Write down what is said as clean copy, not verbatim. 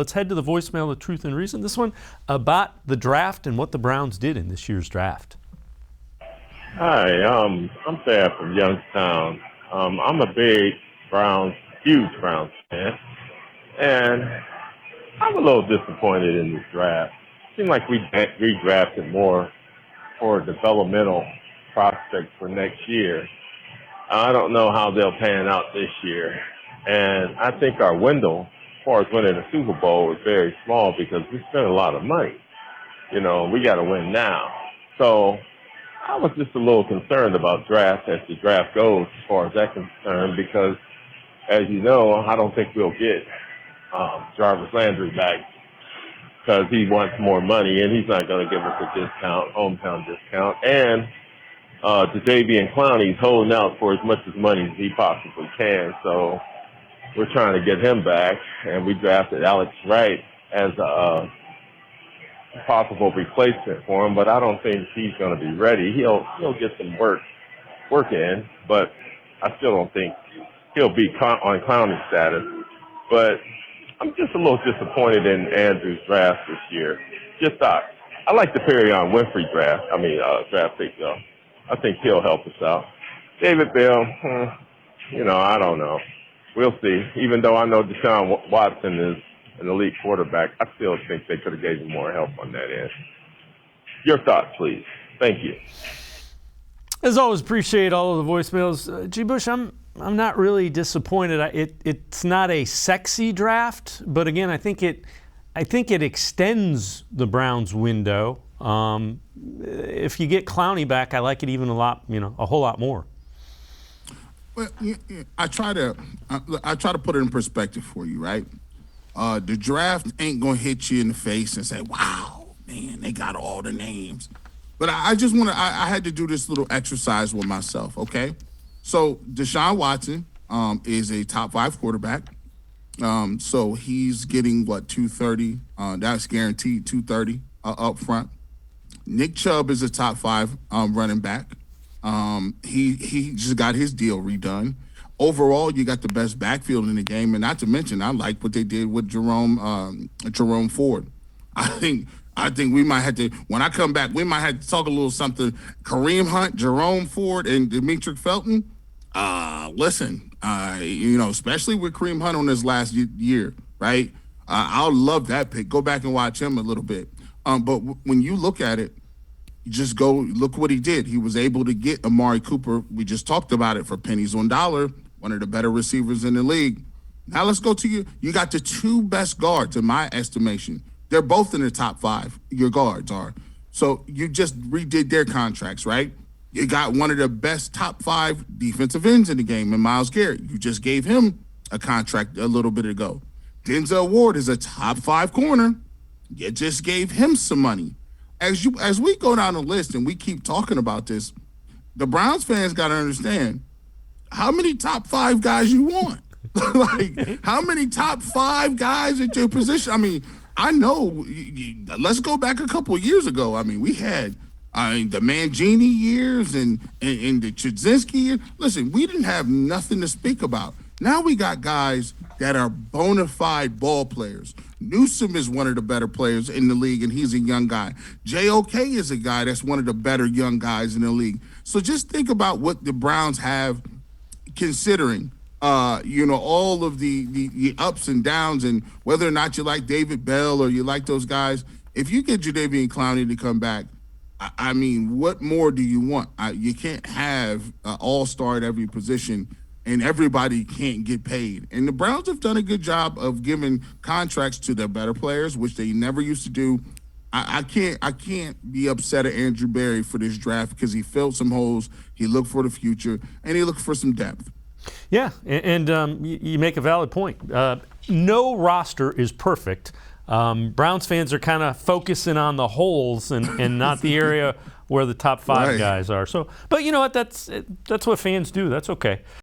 Let's head to the voicemail of Truth and Reason. This one about the draft and what the Browns did in this year's draft. Hi, I'm Thad from Youngstown. I'm a big huge Browns fan, and I'm a little disappointed in this draft. It seemed like we drafted more for developmental prospects for next year. I don't know how they'll pan out this year, and I think our window, as far as winning the Super Bowl, is very small because we spent a lot of money. You know, we got to win now. So I was just a little concerned about draft as the draft goes, as far as that's concerned, because, as you know, I don't think we'll get Jarvis Landry back because he wants more money, and he's not going to give us a discount, hometown discount. And Jadeveon Clowney's holding out for as much as money as he possibly can, so we're trying to get him back. And we drafted Alex Wright as a possible replacement for him, but I don't think he's going to be ready. He'll get some work in, but I still don't think he'll be on Clowney status. But I'm just a little disappointed in Andrew's draft this year. Just thought I like the Perion Winfrey draft pick though. I think he'll help us out. David Bell, I don't know. We'll see. Even though I know Deshaun Watson is an elite quarterback, I still think they could have gave him more help on that end. Your thoughts, please. Thank you. As always, appreciate all of the voicemails. G. Bush, I'm not really disappointed. It's not a sexy draft, but again, I think it extends the Browns' window. If you get Clowney back, I like it even a whole lot more. Well, I try to put it in perspective for you, right? The draft ain't gonna hit you in the face and say, "Wow, man, they got all the names." But I had to do this little exercise with myself. Okay, so Deshaun Watson is a top 5 quarterback. So he's getting 230. That's guaranteed 230 up front. Nick Chubb is a top 5 running back. He just got his deal redone. Overall, you got the best backfield in the game, and not to mention, I like what they did with Jerome Ford. I think we might have to, when I come back, we might have to talk a little something. Kareem Hunt, Jerome Ford, and Demetric Felton. Listen, especially with Kareem Hunt on his last year, right? I'll love that pick. Go back and watch him a little bit. But when you look at it, you just go look what he did. He was able to get Amari Cooper. We just talked about it, for pennies on dollar, one of the better receivers in the league. Now let's go to you. You got the 2 best guards, in my estimation. They're both in the top 5. Your guards are. So you just redid their contracts, right? You got one of the best top 5 defensive ends in the game in Myles Garrett. You just gave him a contract a little bit ago. Denzel Ward is a top 5 corner. You just gave him some money. As we go down the list and we keep talking about this, the Browns fans got to understand how many top 5 guys you want. Like, how many top 5 guys at your position? I mean, I know. Let's go back a couple of years ago. I mean, we had the Mangini years and the Chudzinski years. Listen, we didn't have nothing to speak about. Now we got guys that are bona fide ball players. Newsom is one of the better players in the league, and he's a young guy. JOK is a guy that's one of the better young guys in the league. So just think about what the Browns have, considering, all of the ups and downs, and whether or not you like David Bell or you like those guys. If you get Jadeveon Clowney to come back, I mean, what more do you want? You can't have an all-star at every position, and everybody can't get paid. And the Browns have done a good job of giving contracts to their better players, which they never used to do. I can't be upset at Andrew Berry for this draft because he filled some holes, he looked for the future, and he looked for some depth. Yeah, and you make a valid point. No roster is perfect. Browns fans are kind of focusing on the holes and not the area where the top 5 guys are. So, but you know what? That's what fans do. That's okay.